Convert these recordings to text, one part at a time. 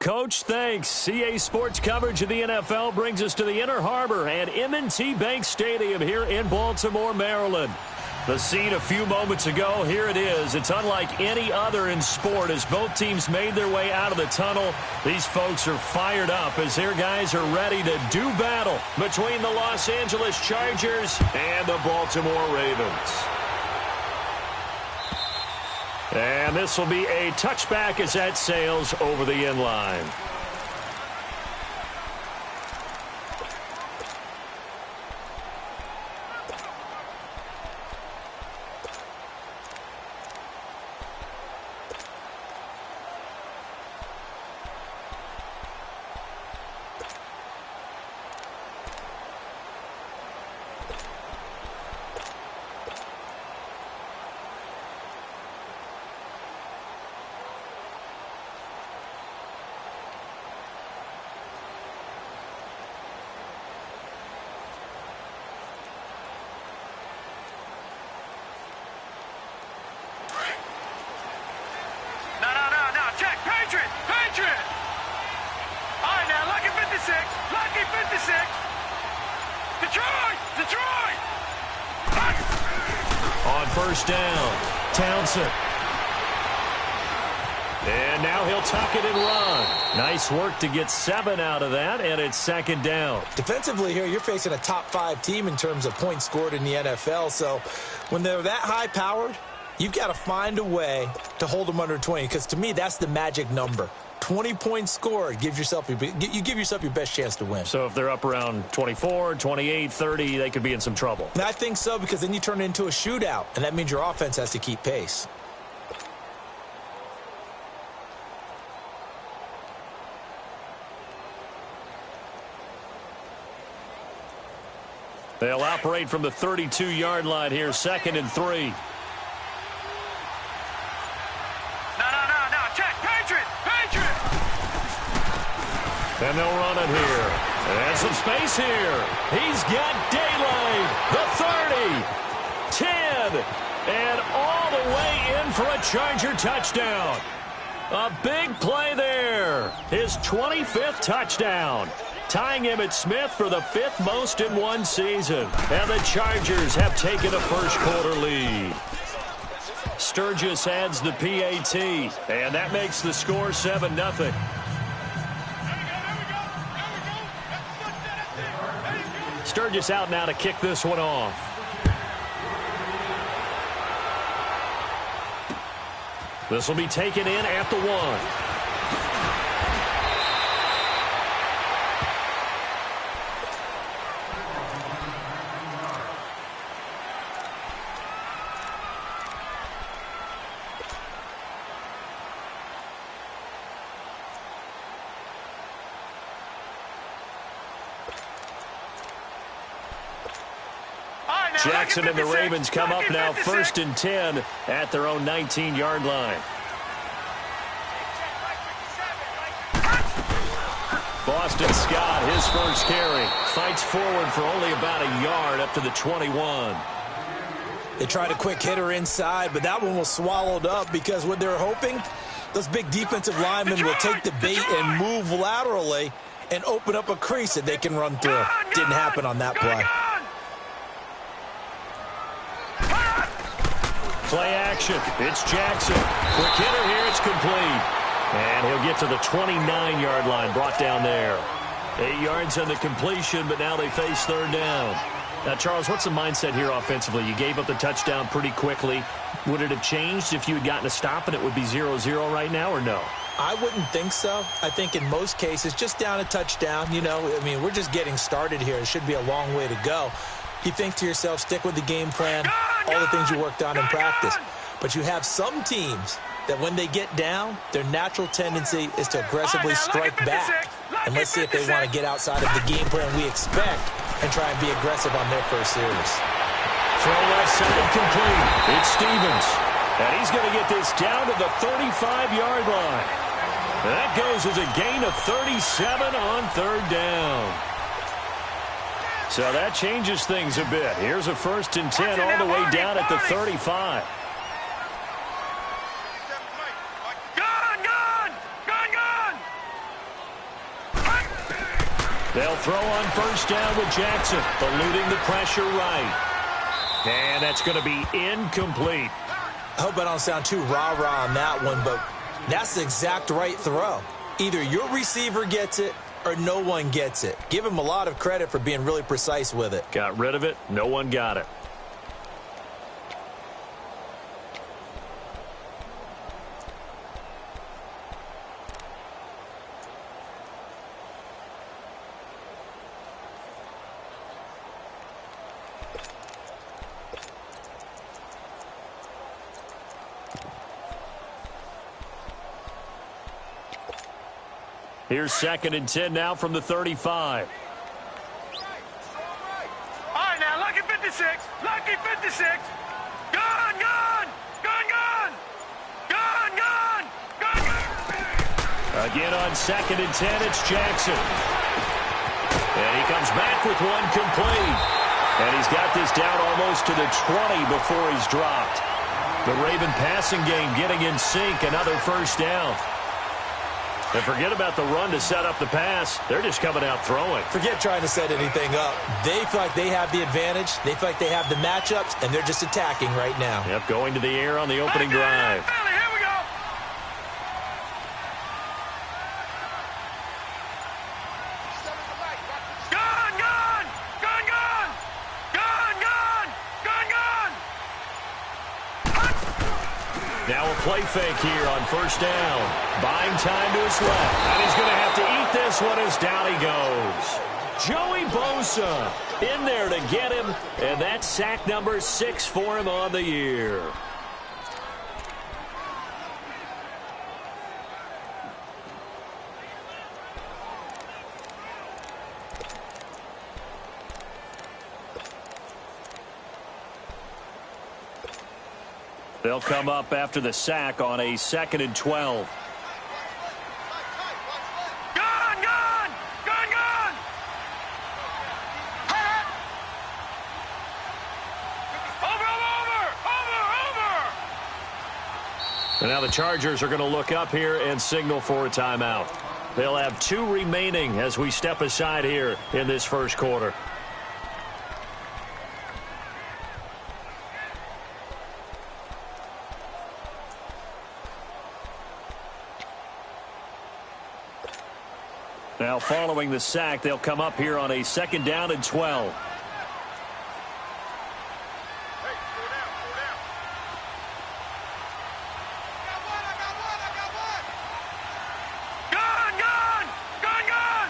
Coach, thanks. CA Sports coverage of the NFL brings us to the Inner Harbor and M&T Bank Stadium here in Baltimore, Maryland. The scene a few moments ago, here it is. It's unlike any other in sport as both teams made their way out of the tunnel. These folks are fired up as their guys are ready to do battle between the Los Angeles Chargers and the Baltimore Ravens. And this will be a touchback as that sails over the end line. On first down, Townsend. And now he'll tuck it and run. Nice work to get 7 out of that, and it's second down. Defensively here, you're facing a top-5 team in terms of points scored in the NFL. So when they're that high-powered, you've got to find a way to hold them under 20, because to me, that's the magic number. 20 points scored, you give yourself your best chance to win. So if they're up around 24, 28, 30, they could be in some trouble. And I think so, because then you turn it into a shootout, and that means your offense has to keep pace. They'll operate from the 32-yard line here, 2nd and 3. And they'll run it here. And some space here. He's got daylight. The 30, 10, and all the way in for a Charger touchdown. A big play there. His 25th touchdown. Tying Emmitt Smith for the 5th most in one season. And the Chargers have taken a first-quarter lead. Sturgis adds the PAT. And that makes the score 7-0. Sturgis out now to kick this one off. This will be taken in at the 1. Jackson and the Ravens come up now 1st and 10 at their own 19-yard line. Boston Scott, his first carry, fights forward for only about a yard up to the 21. They tried a quick hitter inside, but that one was swallowed up because what they're hoping, those big defensive linemen will take the bait and move laterally and open up a crease that they can run through. Didn't happen on that play. Play action. It's Jackson. Quick hitter here. It's complete. And he'll get to the 29-yard line. Brought down there. 8 yards on the completion, but now they face 3rd down. Now, Charles, what's the mindset here offensively? You gave up the touchdown pretty quickly. Would it have changed if you had gotten a stop and it would be 0-0 right now, or no? I wouldn't think so. I think in most cases, just down a touchdown, we're just getting started here. It should be a long way to go. You think to yourself, stick with the game plan, all the things you worked on in practice. But you have some teams that when they get down, their natural tendency is to aggressively strike back. And let's see if they want to get outside of the game plan we expect and try and be aggressive on their first series. Throw left side complete. It's Stevens. And he's going to get this down to the 35-yard line. That goes as a gain of 37 on 3rd down. So that changes things a bit. Here's a 1st and 10 all the way down at the 35. They'll throw on first down with Jackson, eluding the pressure right. And that's going to be incomplete. I hope I don't sound too rah-rah on that one, but that's the exact right throw. Either your receiver gets it or no one gets it. Give him a lot of credit for being really precise with it. Got rid of it. No one got it. Here's 2nd and 10 now from the 35. All right, now, lucky 56. Lucky 56. Gun, gun. Gun, gun. Gun, gun. Gun, gun. Again on 2nd and 10, it's Jackson. And he comes back with one complete. And he's got this down almost to the 20 before he's dropped. The Raven passing game getting in sync, another first down. And forget about the run to set up the pass. They're just coming out throwing. Forget trying to set anything up. They feel like they have the advantage. They feel like they have the matchups, and they're just attacking right now. Yep, going to the air on the opening drive. Billy, here we go. Gun, gun. Gun, gun. Gun, gun. Gun, gun. Now a play fake here on first down. Buying time to his left. And he's going to have to eat this one as down he goes. Joey Bosa in there to get him. And that's sack number 6 for him on the year. They'll come up after the sack on a 2nd and 12. Gun, gun. Gun, gun. Over. And now the Chargers are going to look up here and signal for a timeout. They'll have 2 remaining as we step aside here in this first quarter. Now following the sack, they'll come up here on a 2nd down and 12. Gun, gun. Gun, gun.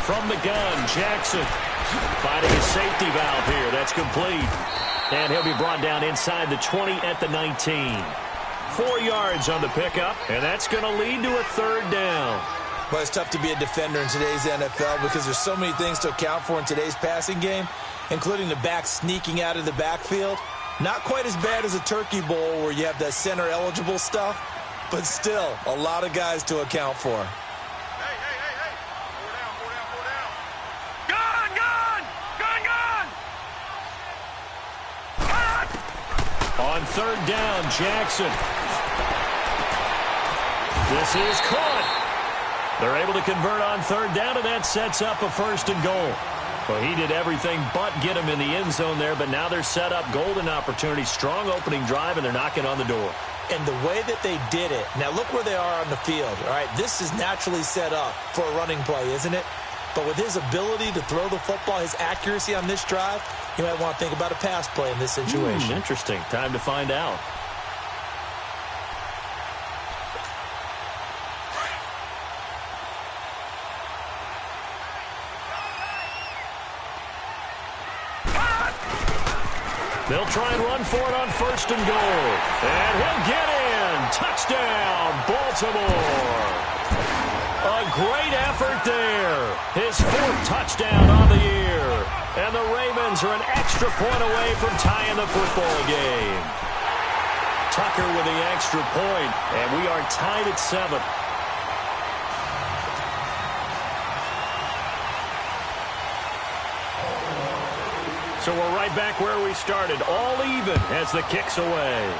From the gun, Jackson finding a safety valve here. That's complete. And he'll be brought down inside the 20 at the 19. 4 yards on the pickup, and that's going to lead to a 3rd down. Well, it's tough to be a defender in today's NFL because there's so many things to account for in today's passing game, including the back sneaking out of the backfield. Not quite as bad as a turkey bowl where you have that center-eligible stuff, but still a lot of guys to account for. Hey. Four down. Gun, gun. Gun, gun. On 3rd down, Jackson. This is caught. They're able to convert on 3rd down, and that sets up a 1st and goal. Well, he did everything but get him in the end zone there, but now they're set up golden opportunity, strong opening drive, and they're knocking on the door. And the way that they did it, now look where they are on the field, all right? This is naturally set up for a running play, isn't it? But with his ability to throw the football, his accuracy on this drive, you might want to think about a pass play in this situation. Interesting. Time to find out. They'll try and run for it on 1st and goal. And he'll get in. Touchdown, Baltimore. A great effort there. His 4th touchdown on the year. And the Ravens are an extra point away from tying the football game. Tucker with the extra point, and we are tied at 7. So we're right back where we started, all even as the kick's away.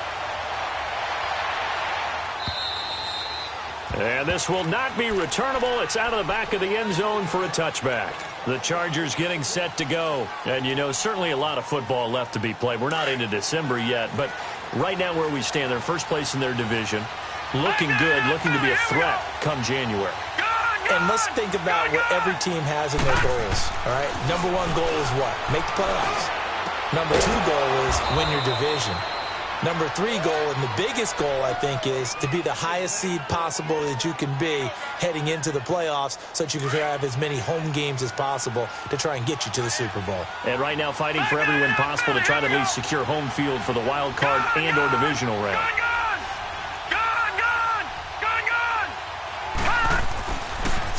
And this will not be returnable. It's out of the back of the end zone for a touchback. The Chargers getting set to go. And, you know, certainly a lot of football left to be played. We're not into December yet, but right now where we stand, they're first place in their division. Looking good, looking to be a threat come January. And let's think about what every team has in their goals, all right? Number one goal is what? Make the playoffs. Number two goal is win your division. Number three goal, and the biggest goal, I think, is to be the highest seed possible that you can be heading into the playoffs so that you can have as many home games as possible to try and get you to the Super Bowl. And right now fighting for every win possible to try to at least secure home field for the wild card and or divisional round.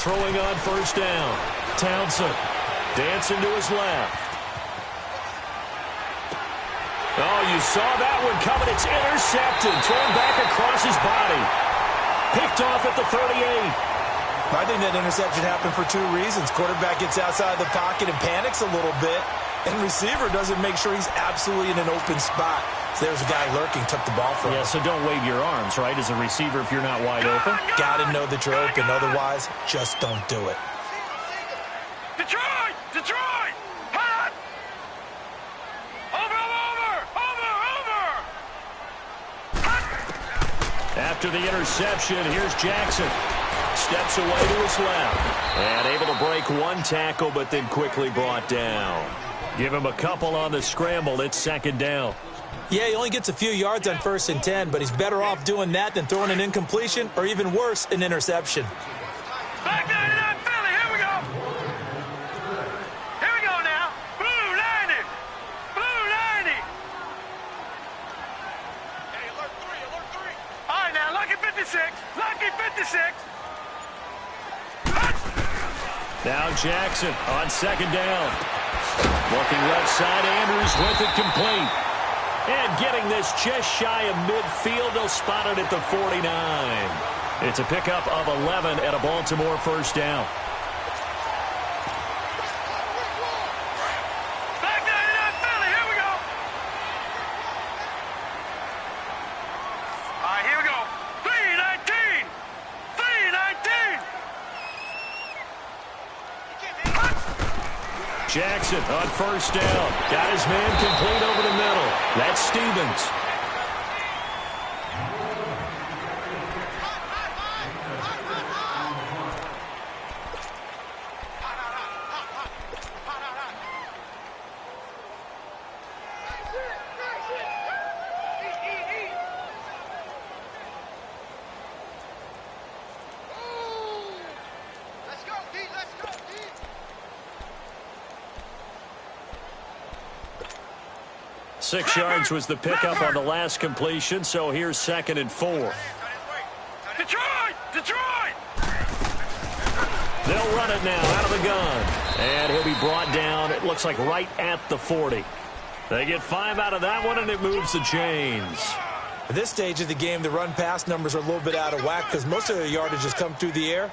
Throwing on first down. Townsend dancing to his left. Oh, you saw that one coming. It's intercepted. Thrown back across his body. Picked off at the 38. I think that interception happened for two reasons. Quarterback gets outside the pocket and panics a little bit, and receiver doesn't make sure he's absolutely in an open spot. So there's a guy lurking, took the ball from him. Yeah, so don't wave your arms, right, as a receiver if you're not wide open. Got to know that you're open. Otherwise, just don't do it. Detroit! Detroit! Hot! Over! After the interception, here's Jackson. Steps away to his left. And able to break one tackle, but then quickly brought down. Give him a couple on the scramble. It's second down. Yeah, he only gets a few yards on 1st and 10, but he's better off doing that than throwing an incompletion or even worse, an interception. Back there to that Philly. Here we go. Here we go now. Blue 90. Blue 90. Hey, alert 3. All right, now, lucky 56. Lucky 56. Now Jackson on second down. Looking left side, Andrews with it complete. And getting this just shy of midfield, they'll spot it at the 49. It's a pickup of 11 at a Baltimore first down. Back there to that Philly. Here we go. All right, here we go. 319. 319. Jackson on first down. Got his man complete over the middle. That's Stevens. Let's go, D. Let's go, D. 6 yards was the pickup on the last completion, so here's 2nd and 4. Detroit! Detroit! They'll run it now out of the gun. And he'll be brought down, it looks like right at the 40. They get 5 out of that one, and it moves the chains. At this stage of the game, the run-pass numbers are a little bit out of whack because most of their yardage has come through the air.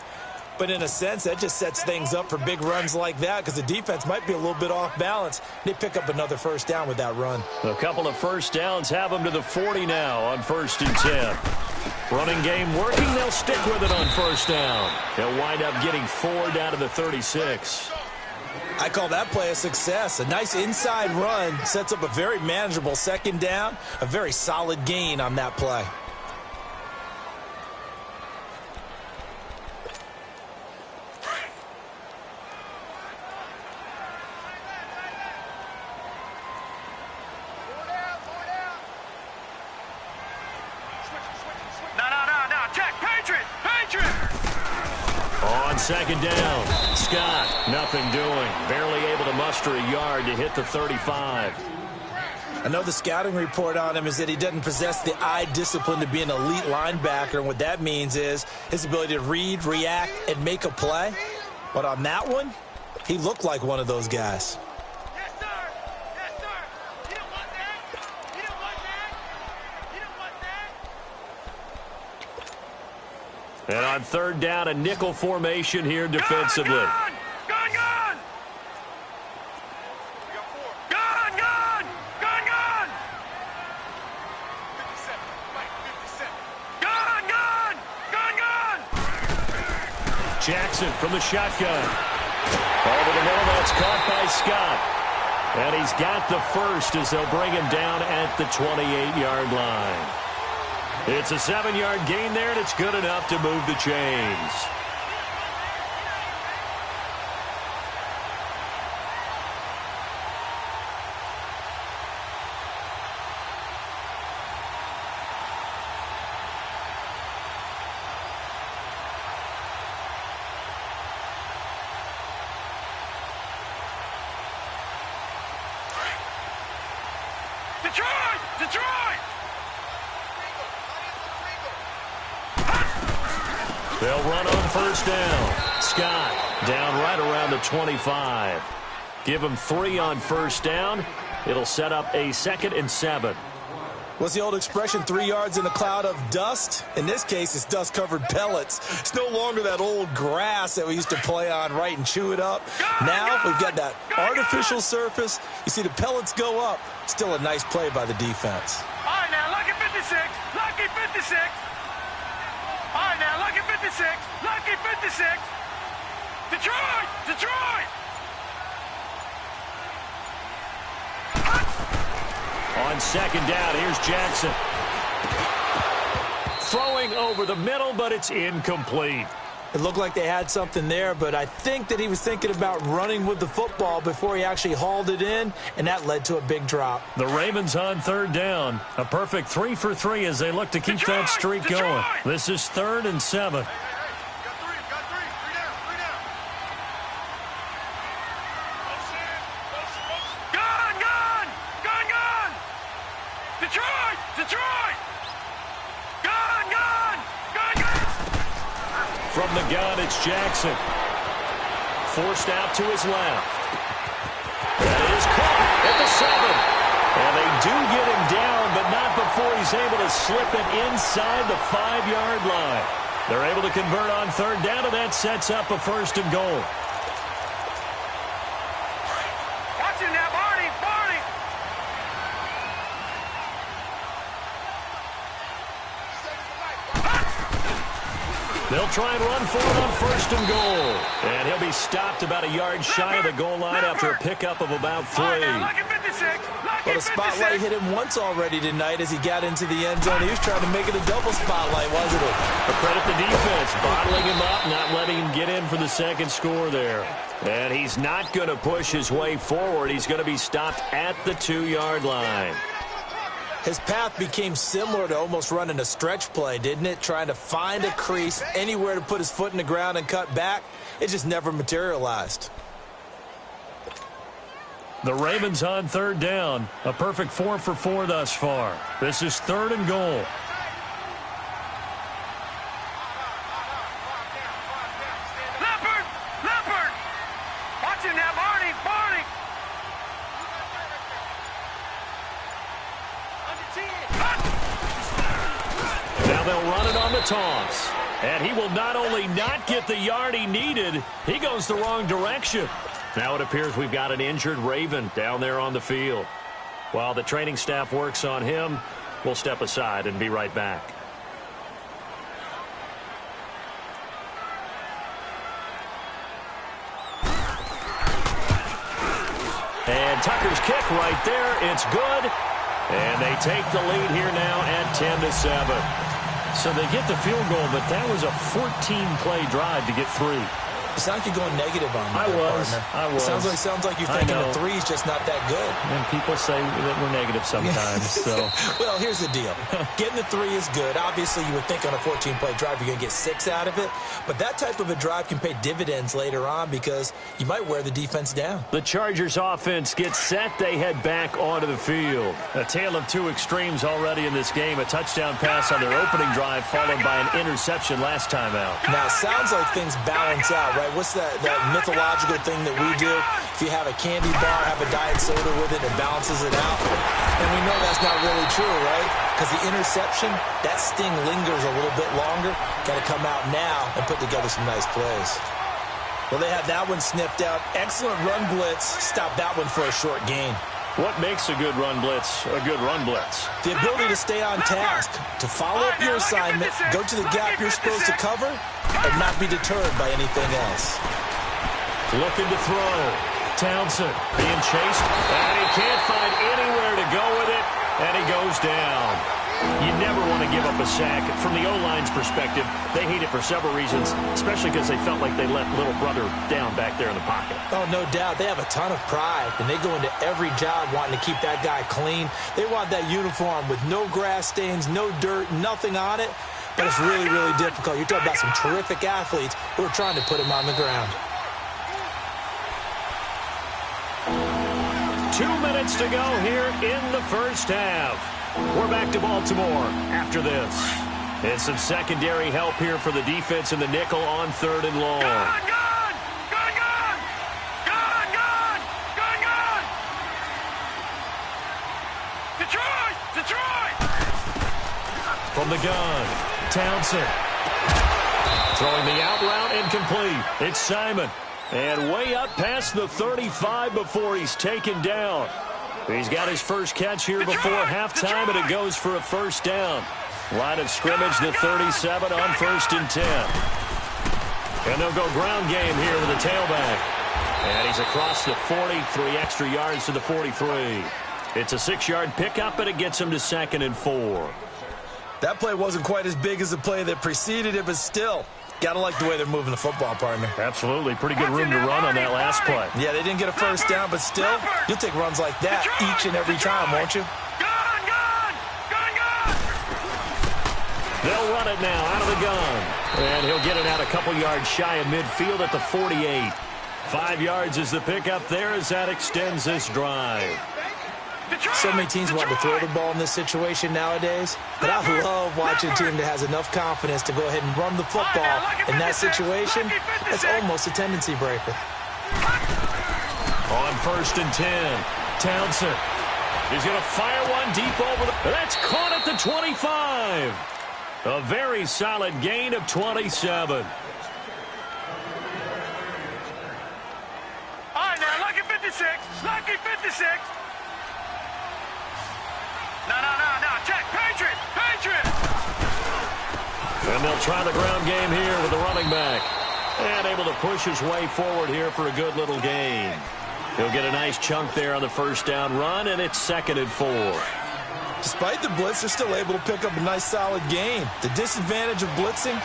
But in a sense, that just sets things up for big runs like that because the defense might be a little bit off balance. They pick up another first down with that run. A couple of first downs have them to the 40 now on 1st and 10. Running game working, they'll stick with it on first down. They'll wind up getting 4 down to the 36. I call that play a success. A nice inside run sets up a very manageable 2nd down, a very solid gain on that play. No. Check. Patriot. On 2nd down, Scott, nothing doing. Barely able to muster a yard to hit the 35. I know the scouting report on him is that he doesn't possess the eye discipline to be an elite linebacker, and what that means is his ability to read, react, and make a play. But on that one, he looked like one of those guys. Yes, sir. Yes, sir. You don't want that. You don't want that. You don't want that. And on 3rd down, a nickel formation here defensively. Gun! Jackson from the shotgun. Over the middle, that's caught by Scott. And he's got the first as they'll bring him down at the 28-yard line. It's a 7-yard gain there, and it's good enough to move the chains. They'll run on first down. Scott down right around the 25. Give him 3 on first down. It'll set up a 2nd and 7. What's the old expression, 3 yards in a cloud of dust? In this case, it's dust-covered pellets. It's no longer that old grass that we used to play on, right, and chew it up. Now we've got that artificial surface. You see the pellets go up. Still a nice play by the defense. All right, now, lucky 56. Lucky 56. All right, now, lucky 56. Lucky 56. Detroit! Detroit! On second down, here's Jackson. Throwing over the middle, but it's incomplete. It looked like they had something there, but I think that he was thinking about running with the football before he actually hauled it in, and that led to a big drop. The Ravens on third down. A perfect 3 for 3 as they look to keep that streak going. This is 3rd and 7. Detroit! Detroit! Gun! Gun! Gun! Gun! From the gun, it's Jackson. Forced out to his left. That is caught at the 7. And they do get him down, but not before he's able to slip it inside the 5-yard line. They're able to convert on third down, and that sets up a 1st and goal. Watch it now, Barney! Barney! They'll try and run for it on 1st and goal. And he'll be stopped about a yard shy of the goal line after a pickup of about 3. Well, the spotlight hit him once already tonight as he got into the end zone. He was trying to make it a double spotlight, wasn't it? But credit the defense, bottling him up, not letting him get in for the 2nd score there. And he's not going to push his way forward. He's going to be stopped at the 2-yard line. His path became similar to almost running a stretch play, didn't it? Trying to find a crease, anywhere to put his foot in the ground and cut back. It just never materialized. The Ravens on third down. A perfect 4 for 4 thus far. This is 3rd and goal. Leopard! Leopard! Watch it now, Barney! Barney! Now they'll run it on the toss. And he will not only not get the yard he needed, he goes the wrong direction. Now it appears we've got an injured Raven down there on the field. While the training staff works on him, we'll step aside and be right back. And Tucker's kick right there. It's good. And they take the lead here now at 10-7. So they get the field goal, but that was a 14-play drive to get 3. It sounds like you're going negative on me. I was. It sounds like you're thinking the 3's just not that good. And people say that we're negative sometimes. So. Well, here's the deal. Getting the 3 is good. Obviously, you would think on a 14-play drive you're going to get 6 out of it. But that type of a drive can pay dividends later on because you might wear the defense down. The Chargers offense gets set. They head back onto the field. A tale of 2 extremes already in this game. A touchdown pass on their opening drive followed by an interception last time out. Now, it sounds like things balance out, right? What's that mythological thing that we do? If you have a candy bar, have a diet soda with it, it balances it out. And we know that's not really true, right? Because the interception, that sting lingers a little bit longer. Got to come out now and put together some nice plays. Well, they had that one sniffed out. Excellent run blitz. Stopped that one for a short gain. What makes a good run blitz a good run blitz? The ability to stay on task, to follow up your assignment, go to the gap you're supposed to cover, and not be deterred by anything else. Looking to throw. Townsend being chased, and he can't find anywhere to go with it, and he goes down. You never want to give up a sack. From the O-line's perspective, they hate it for several reasons, especially because they felt like they let little brother down back there in the pocket. Oh, no doubt. They have a ton of pride, and they go into every job wanting to keep that guy clean. They want that uniform with no grass stains, no dirt, nothing on it, but it's really, really difficult. You're talking about some terrific athletes who are trying to put him on the ground. 2 minutes to go here in the first half. We're back to Baltimore after this. And some secondary help here for the defense in the nickel on 3rd and long. Gun! Gun! Gun! Gun! Gun! Gun! Gun! Gun! Detroit! Detroit! From the gun, Townsend. Throwing the out route incomplete. It's Simon. And way up past the 35 before he's taken down. He's got his first catch here before halftime, and it goes for a first down. Line of scrimmage, the 37 on 1st and 10. And they'll go ground game here with the tailback. And he's across the 40, 3 extra yards to the 43. It's a 6-yard pickup, and it gets him to 2nd and 4. That play wasn't quite as big as the play that preceded it, but still, got to like the way they're moving the football, partner. Absolutely. Pretty good room to run on that last play. Yeah, they didn't get a first down, but still, you'll take runs like that each and every time, won't you? Gun! Gun! Gun! Gun! They'll run it now out of the gun. And he'll get it out a couple yards shy of midfield at the 48. 5 yards is the pickup there as that extends this drive. So many teams want to throw the ball in this situation nowadays, but I love watching a team that has enough confidence to go ahead and run the football in that situation. That's almost a tendency breaker. On 1st and 10, Townsend. He's going to fire one deep over the... That's caught at the 25. A very solid gain of 27. All right, now, lucky 56. Lucky 56. No, check. Patriot! Patriot! And they'll try the ground game here with the running back. And able to push his way forward here for a good little gain. He'll get a nice chunk there on the first down run, and it's 2nd and 4. Despite the blitz, they're still able to pick up a nice, solid gain. The disadvantage of blitzing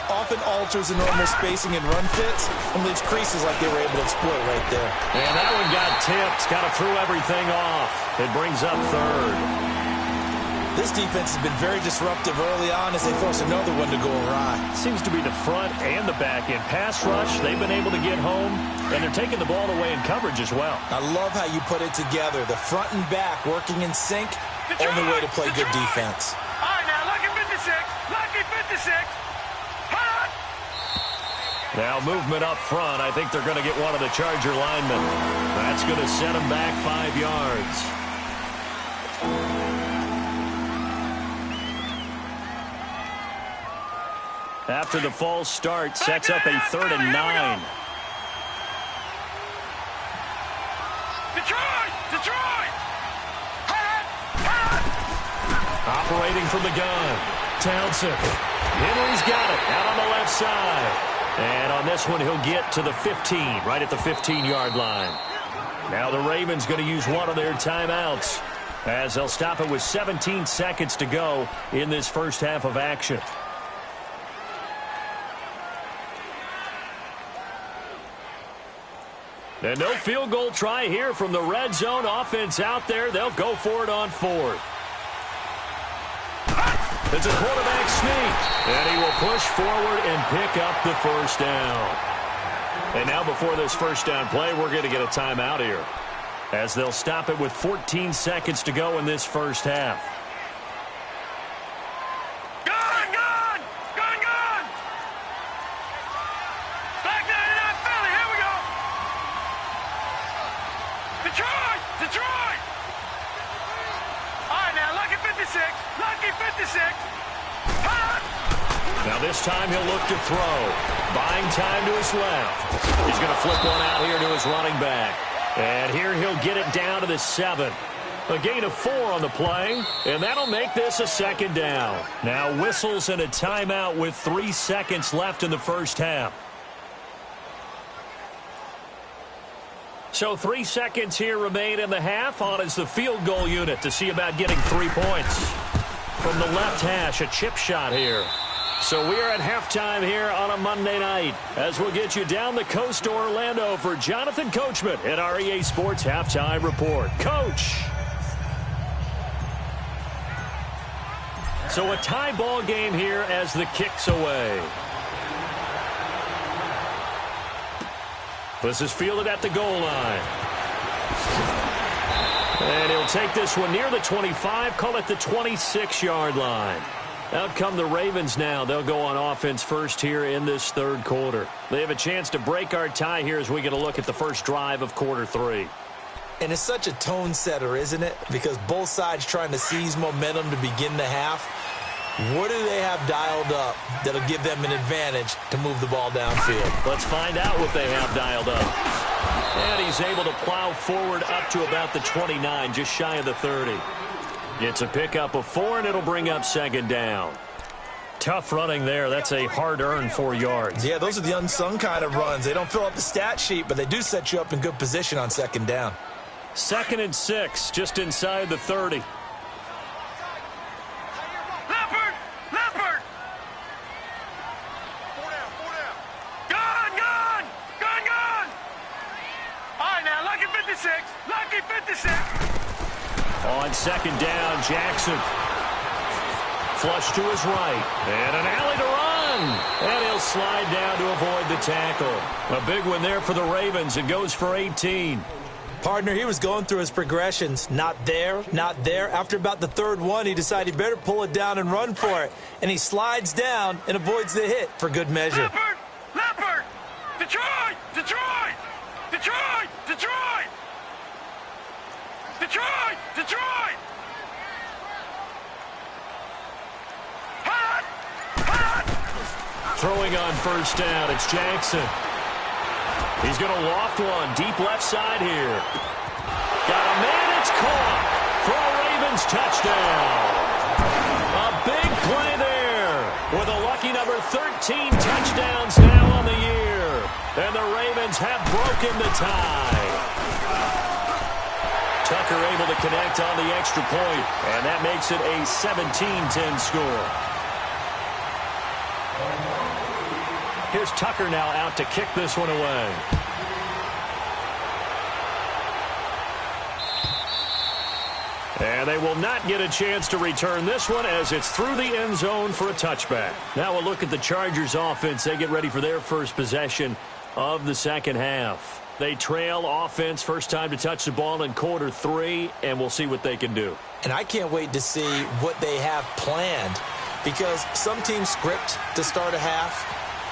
often alters the normal spacing and run fits and leaves creases like they were able to exploit right there. And that one got tipped, kind of threw everything off. It brings up 3rd. This defense has been very disruptive early on as they force another one to go awry. Seems to be the front and the back end. Pass rush, they've been able to get home, and they're taking the ball away in coverage as well. I love how you put it together. The front and back working in sync, only way to play good defense. All right, now, lucky 56. Lucky 56. Hot! Now movement up front. I think they're going to get one of the Charger linemen. That's going to set them back 5 yards. After the false start, sets up a 3rd and 9. Detroit! Detroit! Operating from the gun. Townsend. Henry's got it out on the left side. And on this one, he'll get to the 15, right at the 15-yard line. Now the Ravens going to use one of their timeouts as they'll stop it with 17 seconds to go in this first half of action. And no field goal try here from the red zone. Offense out there. They'll go for it on 4th. It's a quarterback sneak. And he will push forward and pick up the first down. And now before this first down play, we're going to get a timeout here, as they'll stop it with 14 seconds to go in this first half. Now this time he'll look to throw. Buying time to his left. He's going to flip one out here to his running back. And here he'll get it down to the 7. A gain of 4 on the play, and that'll make this a second down. Now whistles and a timeout with 3 seconds left in the first half. So 3 seconds here remain in the half. On is the field goal unit to see about getting 3 points. From the left hash, a chip shot here. So we are at halftime here on a Monday night as we'll get you down the coast to Orlando for Jonathan Coachman at our EA Sports Halftime Report. Coach! So a tie ball game here as the kick's away. This is fielded at the goal line. And he'll take this one near the 25, call it the 26-yard line. Out come the Ravens now. They'll go on offense first here in this third quarter. They have a chance to break our tie here as we get a look at the first drive of quarter 3. And it's such a tone setter, isn't it? Because both sides trying to seize momentum to begin the half. What do they have dialed up that'll give them an advantage to move the ball downfield? Let's find out what they have dialed up. And he's able to plow forward up to about the 29, just shy of the 30. It's a pickup of 4, and it'll bring up second down. Tough running there. That's a hard-earned 4 yards. Yeah, those are the unsung kind of runs. They don't fill up the stat sheet, but they do set you up in good position on second down. 2nd and 6, just inside the 30. Lucky 56. On second down, Jackson. Flush to his right. And an alley to run. And he'll slide down to avoid the tackle. A big one there for the Ravens. It goes for 18. Partner, he was going through his progressions. Not there, not there. After about the third one, he decided he better pull it down and run for it. And he slides down and avoids the hit for good measure. Leopard! Detroit! Detroit! Detroit! Detroit! Detroit! Detroit! Hot! Hot! Throwing on first down, it's Jackson. He's going to loft one deep left side here. Got a man, it's caught for a Ravens touchdown. A big play there with a lucky number 13 touchdowns now on the year. And the Ravens have broken the tie. Tucker able to connect on the extra point, and that makes it a 17-10 score. Here's Tucker now out to kick this one away. And they will not get a chance to return this one as it's through the end zone for a touchback. Now we'll look at the Chargers offense. They get ready for their first possession of the second half. They trail offense, first time to touch the ball in quarter 3, and we'll see what they can do. And I can't wait to see what they have planned, because some teams script to start a half.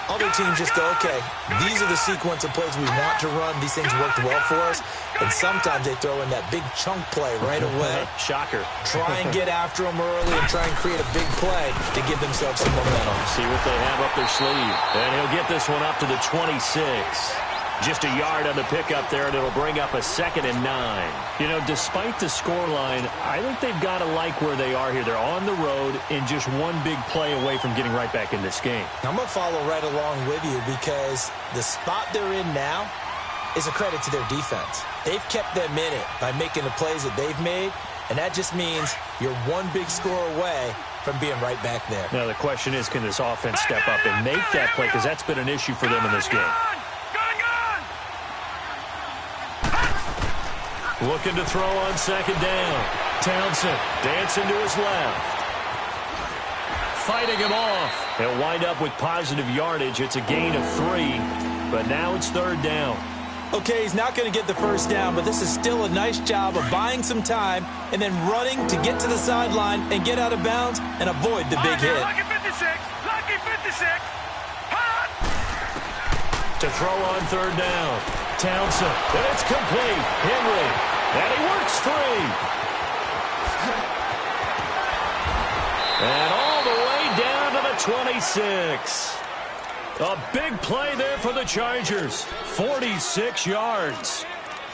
Other teams just go, okay, these are the sequence of plays we want to run. These things worked well for us. And sometimes they throw in that big chunk play right away. Shocker. Try and get after them early and try and create a big play to give themselves some momentum. See what they have up their sleeve. And he'll get this one up to the 26. Just a yard on the pickup there, and it'll bring up a 2nd and 9. You know, despite the scoreline, I think they've got to like where they are here. They're on the road and just one big play away from getting right back in this game. I'm going to follow right along with you because the spot they're in now is a credit to their defense. They've kept them in it by making the plays that they've made, and that just means you're one big score away from being right back there. Now, the question is, can this offense step up and make that play? Because that's been an issue for them in this game. Looking to throw on second down. Townsend dancing to his left. Fighting him off. He'll wind up with positive yardage. It's a gain of 3, but now it's third down. Okay, he's not going to get the first down, but this is still a nice job of buying some time and then running to get to the sideline and get out of bounds and avoid the big hit. Lucky 56. Lucky 56. Hot! To throw on third down. Townsend, and it's complete. Henry, and he works free. And all the way down to the 26. A big play there for the Chargers. 46 yards.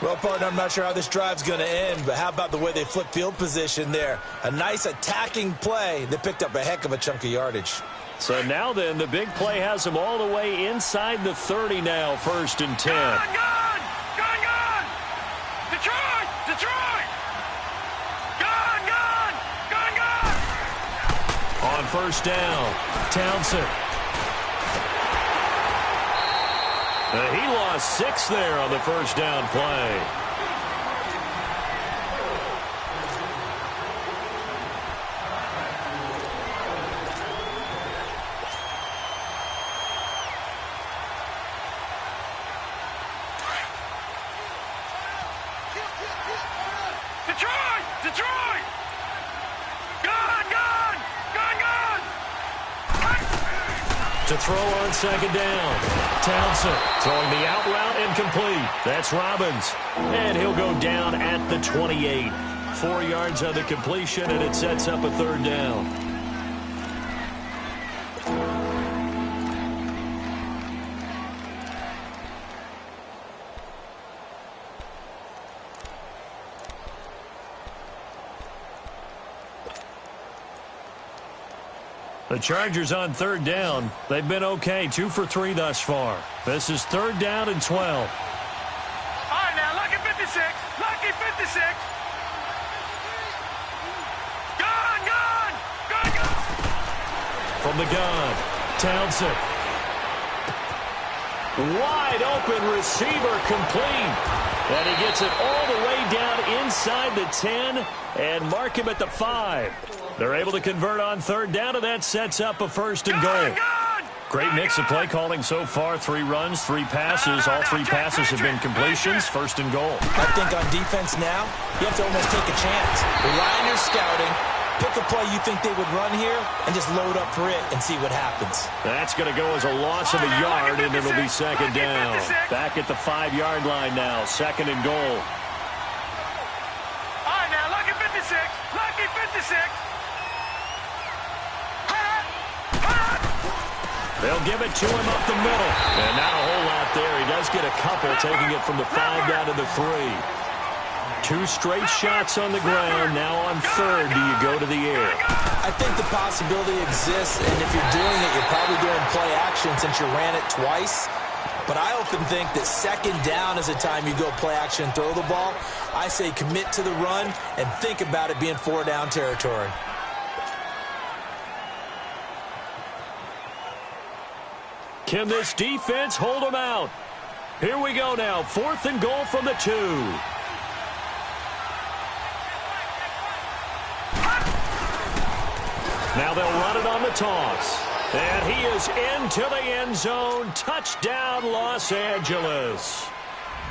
Well, partner, I'm not sure how this drive's going to end, but how about the way they flip field position there? A nice attacking play that picked up a heck of a chunk of yardage. So now then, the big play has them all the way inside the 30 now, 1st and 10. Gun! Detroit! Detroit! Gun! On 1st down, Townsend. He lost 6 there on the 1st down play. Detroit! Gun! To throw on 2nd down. Townsend throwing the out route incomplete. That's Robbins. And he'll go down at the 28. 4 yards on the completion, and it sets up a 3rd down. The Chargers on 3rd down. They've been okay, 2 for 3 thus far. This is 3rd down and 12. All right, now, lucky 56. Lucky 56. Gun! From the gun, Townsend. Wide open receiver complete. And he gets it all the way down inside the 10 and mark him at the 5. They're able to convert on 3rd down, and that sets up a 1st and goal. Great mix of play calling so far. 3 runs, 3 passes. All 3 passes have been completions. 1st and goal. I think on defense now, you have to almost take a chance. Rely on your scouting. Pick a play you think they would run here and just load up for it and see what happens. That's going to go as a loss of a yard, and it'll be 2nd down. Back at the 5-yard line now. 2nd and goal. All right, now, lucky 56. Lucky 56. They'll give it to him up the middle. And not a whole lot there. He does get a couple, taking it from the 5 down to the 3. 2 straight shots on the ground. Now on 3rd, do you go to the air? I think the possibility exists, and if you're doing it, you're probably doing play action since you ran it twice. But I often think that 2nd down is the time you go play action and throw the ball. I say commit to the run and think about it being 4 down territory. Can this defense hold them out? Here we go now. 4th and goal from the 2. Now they'll run it on the toss. And he is into the end zone. Touchdown, Los Angeles.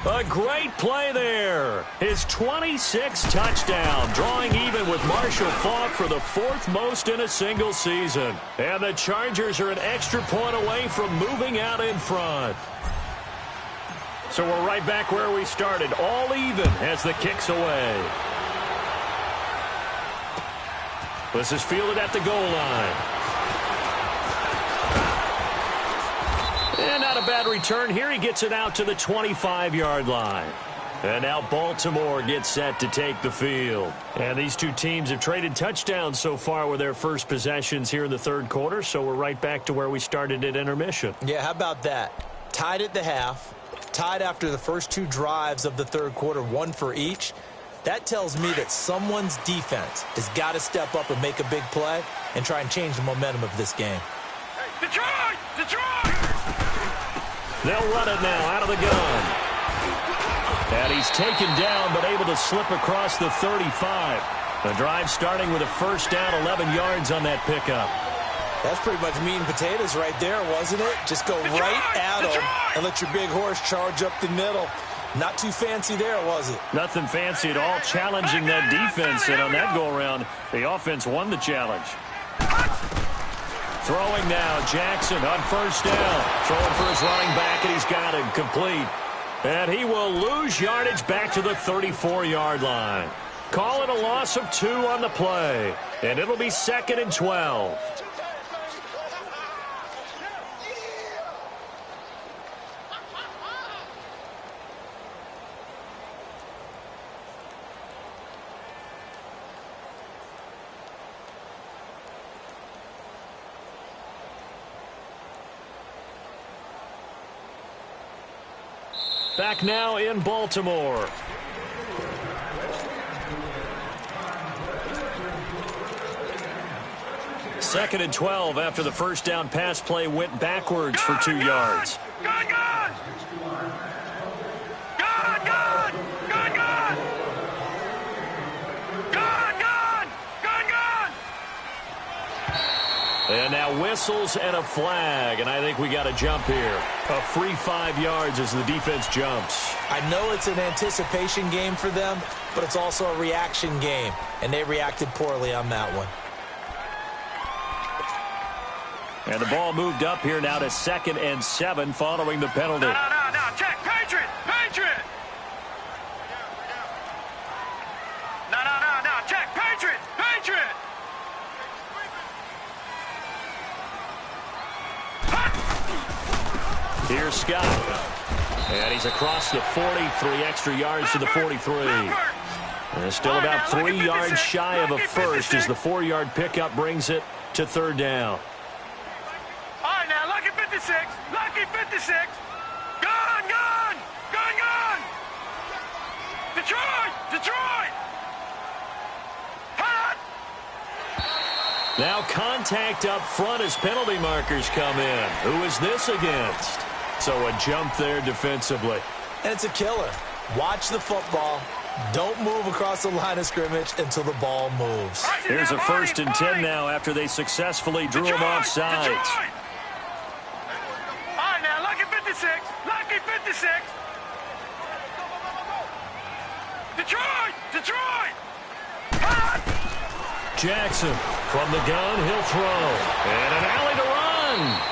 A great play there. His 26th touchdown, drawing even with Marshall Faulk for the 4th most in a single season. And the Chargers are an extra point away from moving out in front. So we're right back where we started, all even as the kick's away. This is fielded at the goal line. And not a bad return here. He gets it out to the 25-yard line. And now Baltimore gets set to take the field. And these 2 teams have traded touchdowns so far with their first possessions here in the 3rd quarter, so we're right back to where we started at intermission. Yeah, how about that? Tied at the half, tied after the first 2 drives of the 3rd quarter, 1 for each. That tells me that someone's defense has got to step up and make a big play and try and change the momentum of this game. Detroit! They'll run it now out of the gun. And he's taken down but able to slip across the 35. The drive starting with a 1st down, 11 yards on that pickup. That's pretty much meat and potatoes right there, wasn't it? Just go right at them and let your big horse charge up the middle. Not too fancy there, was it? Nothing fancy at all, challenging that defense. And on that go-around, the offense won the challenge. Throwing now, Jackson on 1st down. Throwing for his running back, and he's got him complete. And he will lose yardage back to the 34-yard line. Call it a loss of 2 on the play. And it'll be 2nd and 12. back now in Baltimore. Second and 12 after the first down pass play went backwards for 2 yards. Good, good! Good, good! Good, good! Good, good! Good, good! And now whistles and a flag, and I think we got a jump here. A free 5 yards as the defense jumps. I know it's an anticipation game for them, but it's also a reaction game, and they reacted poorly on that one. And the ball moved up here now to 2nd and 7 following the penalty. No, check, Patriot, Patriot! No, check, Patriot, Patriot! Here's Scott. And he's across the 40, 3 extra yards to the 43. And still about 3 yards shy of a first as the 4-yard pickup brings it to 3rd down. All right, now, lucky 56, lucky 56. Gone, gone, gone, gone. Detroit, Detroit. Hot. Now contact up front as penalty markers come in. Who is this against? So a jump there defensively. And it's a killer. Watch the football. Don't move across the line of scrimmage until the ball moves. Here's a 1st and 10 now after they successfully drew him off sides. Detroit. All right, now, lucky 56, lucky 56. Detroit, Detroit. Hot. Jackson from the gun, he'll throw. And an alley to run.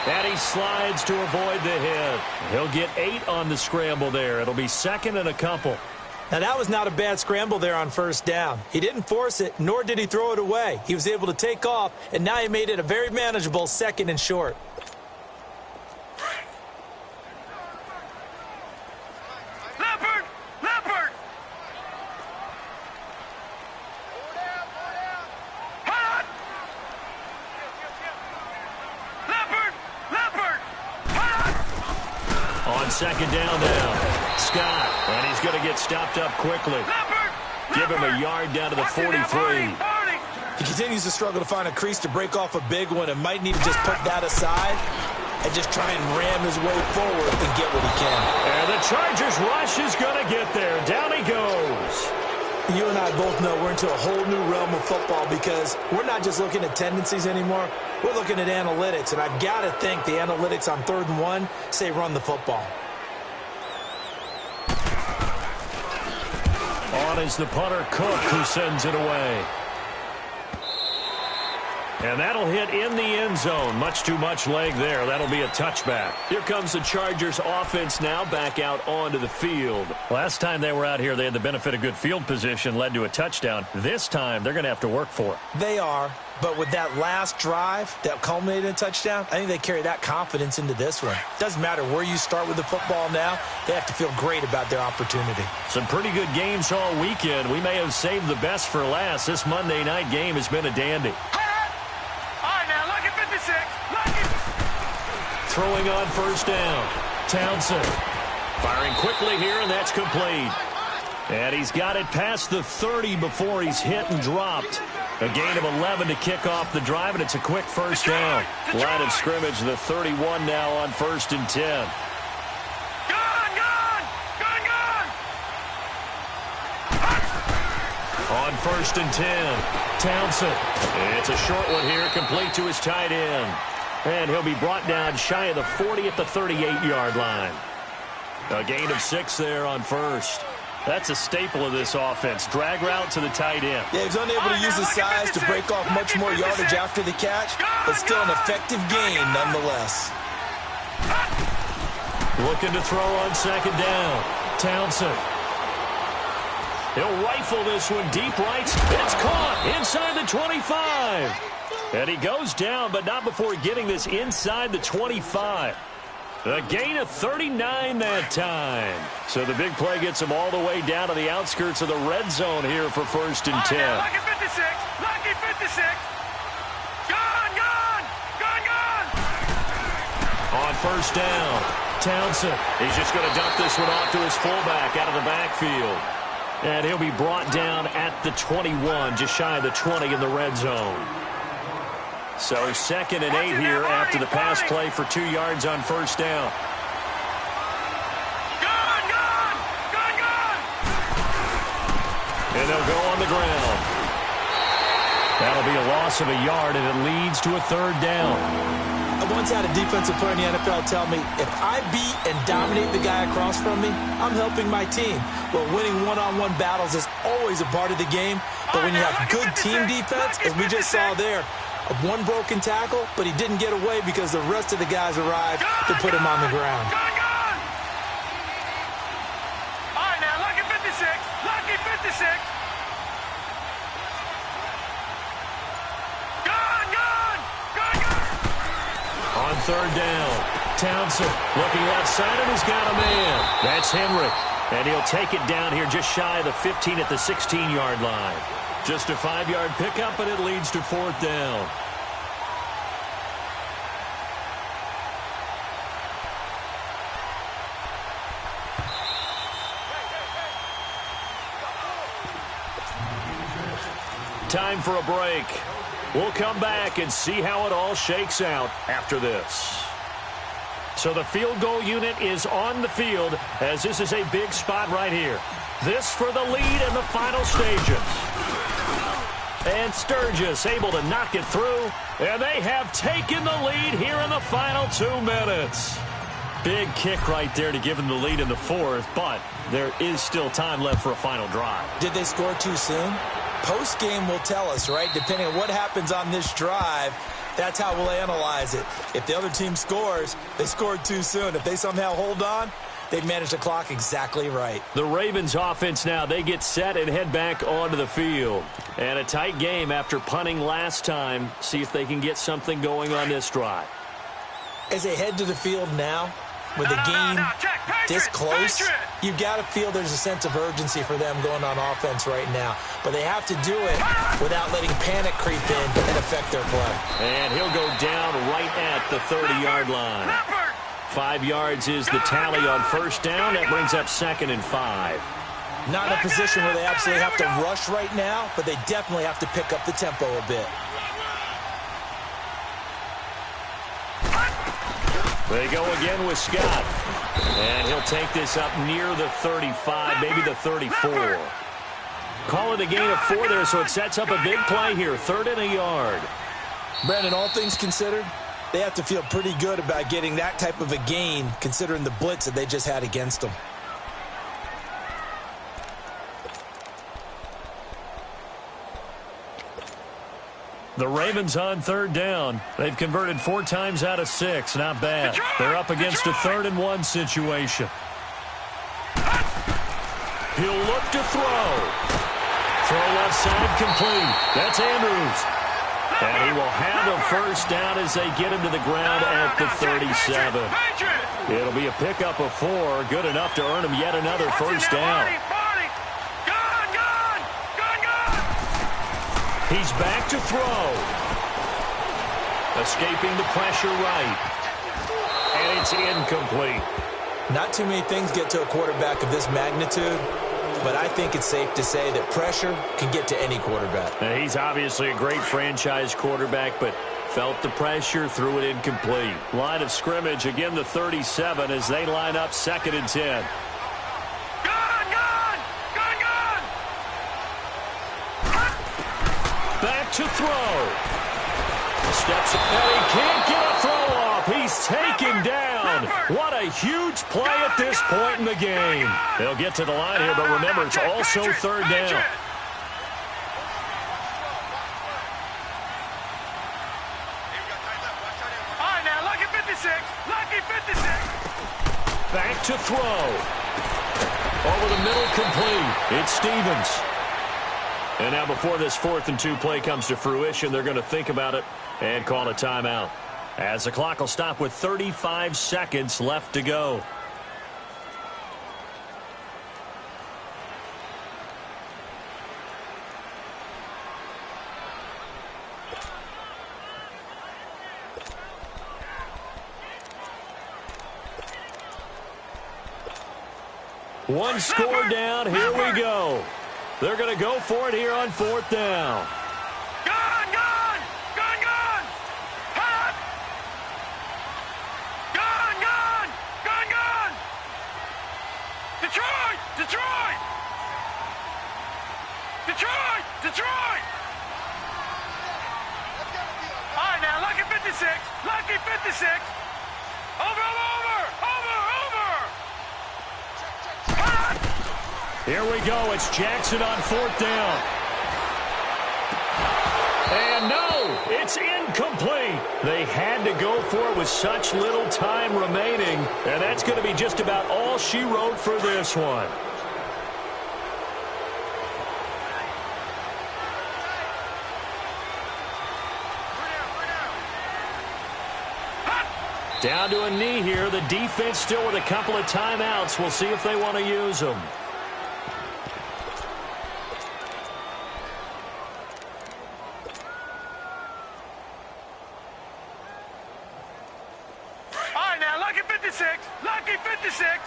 And he slides to avoid the hit. He'll get 8 on the scramble there. It'll be 2nd and a couple. Now, that was not a bad scramble there on 1st down. He didn't force it, nor did he throw it away. He was able to take off, and now he made it a very manageable 2nd and short. Leopard, Leopard. Hot. Leopard, Leopard. Hot. On 2nd down now, Scott, and he's going to get stopped up quickly. Leopard, Give him a Leopard. yard down to the Watch it now, 43. 40. He continues to struggle to find a crease to break off a big one and might need to just put that aside and just try and ram his way forward and get what he can. And the Chargers rush is going to get there. Down he goes. You and I both know we're into a whole new realm of football because we're not just looking at tendencies anymore. We're looking at analytics, and I've got to think the analytics on 3rd and 1 say run the football. On is the punter, Cook, who sends it away. And that'll hit in the end zone. Much too much leg there. That'll be a touchback. Here comes the Chargers offense now back out onto the field. Last time they were out here, they had the benefit of good field position, led to a touchdown. This time, they're going to have to work for it. They are, but with that last drive that culminated in a touchdown, I think they carry that confidence into this one. Doesn't matter where you start with the football now, they have to feel great about their opportunity. Some pretty good games all weekend. We may have saved the best for last. This Monday night game has been a dandy. Throwing on 1st down. Townsend firing quickly here, and that's complete. And he's got it past the 30 before he's hit and dropped. A gain of 11 to kick off the drive, and it's a quick 1st down. Line of scrimmage, the 31 now on 1st and 10. Gone, gone, gone, gone. On 1st and 10, Townsend. It's a short one here, complete to his tight end. And he'll be brought down shy of the 40 at the 38-yard line. A gain of 6 there on 1st. That's a staple of this offense. Drag route to the tight end. Yeah, he's unable to use his size to break off much more yardage after the catch, but still an effective gain nonetheless. Looking to throw on 2nd down. Townsend. He'll rifle this one deep right. It's caught inside the 25. And he goes down, but not before getting this inside the 25. A gain of 39 that time. So the big play gets him all the way down to the outskirts of the red zone here for 1st and 10. Lucky 56, lucky 56. Gone, gone, gone, gone. On 1st down, Townsend. He's just going to dump this one off to his fullback out of the backfield. And he'll be brought down at the 21, just shy of the 20 in the red zone. So 2nd and 8 here after the pass play for 2 yards on first down. And they'll go on the ground. That'll be a loss of a yard, and it leads to a 3rd down. I once had a defensive player in the NFL tell me, if I beat and dominate the guy across from me, I'm helping my team. Well, winning one-on-one battles is always a part of the game, but when you have good team defense, as we just saw there, one broken tackle, but he didn't get away because the rest of the guys arrived to put him on the ground. All right, now, lucky 56. Lucky 56. On 3rd down, Townsend looking left side, and he's got a man. That's Henry, and he'll take it down here just shy of the 15 at the 16-yard line. Just a 5-yard pickup, and it leads to 4th down. Time for a break. We'll come back and see how it all shakes out after this. So the field goal unit is on the field as this is a big spot right here. This for the lead in the final stages. And Sturgis able to knock it through. And they have taken the lead here in the final 2 minutes. Big kick right there to give them the lead in the 4th, but there is still time left for a final drive. Did they score too soon? Post-game will tell us, right? Depending on what happens on this drive, that's how we'll analyze it. If the other team scores, they scored too soon. If they somehow hold on, they've managed the clock exactly right. The Ravens offense now, they get set and head back onto the field. And a tight game after punting last time. See if they can get something going on this drive. As they head to the field now, with the game this close, you've got to feel there's a sense of urgency for them going on offense right now. But they have to do it without letting panic creep in and affect their play. And he'll go down right at the 30-yard line. 5 yards is the tally on first down. That brings up 2nd and 5. Not in a position where they absolutely have to rush right now, but they definitely have to pick up the tempo a bit. They go again with Scott. And he'll take this up near the 35, maybe the 34. Call it a gain of 4 there, so it sets up a big play here. 3rd and a yard. Brandon, all things considered, they have to feel pretty good about getting that type of a gain, considering the blitz that they just had against them. The Ravens on 3rd down. They've converted 4 times out of 6. Not bad. They're up against a 3rd and 1 situation. He'll look to throw. Throw left side complete. That's Andrews. And he will have a first down as they get him to the ground at the 37. It'll be a pickup of 4. Good enough to earn him yet another first down. He's back to throw. Escaping the pressure right. And it's incomplete. Not too many things get to a quarterback of this magnitude, but I think it's safe to say that pressure can get to any quarterback. Now, he's obviously a great franchise quarterback, but felt the pressure, threw it incomplete. Line of scrimmage, again the 37 as they line up 2nd and 10. Back to throw. Steps and he can't get a throw off. He's taken down. What a huge play at this point in the game. They'll get to the line here, but remember, it's also 3rd down. All right, now, lucky 56. Lucky 56. Back to throw. Over the middle, complete. It's Stevens. And now before this 4th and 2 play comes to fruition, they're going to think about it and call a timeout. As the clock will stop with 35 seconds left to go. One score down. Here we go. They're going to go for it here on 4th down. Gun, gun! Gun, gun! Hot! Gun, gun! Gun, gun! Detroit! Detroit! Detroit! Detroit! All right, now, lucky 56. Lucky 56. Over, over, over, over. Hot! Here we go. It's Jackson on 4th down. And no, it's incomplete. They had to go for it with such little time remaining. And that's going to be just about all she wrote for this one. Down to a knee here. The defense still with a couple of timeouts. We'll see if they want to use them. All right, now, lucky 56. Lucky 56.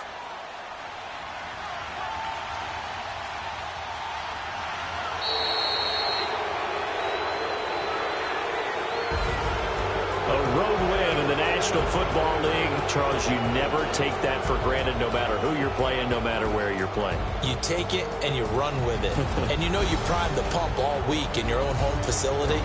A road win in the National Football League. Charles, you never take that for granted no matter who you're playing, no matter where you're playing. You take it and you run with it. And you know you prime the pump all week in your own home facility.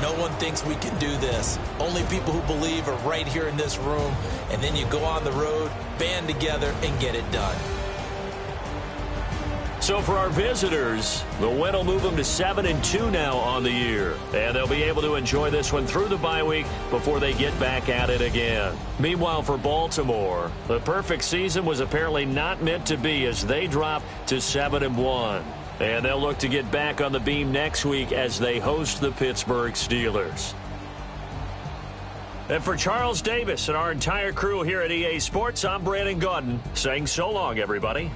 No one thinks we can do this. Only people who believe are right here in this room. And then you go on the road, band together, and get it done. So for our visitors, the win will move them to 7-2 now on the year. And they'll be able to enjoy this one through the bye week before they get back at it again. Meanwhile, for Baltimore, the perfect season was apparently not meant to be as they drop to 7-1. And they'll look to get back on the beam next week as they host the Pittsburgh Steelers. And for Charles Davis and our entire crew here at EA Sports, I'm Brandon Gaudin saying so long, everybody.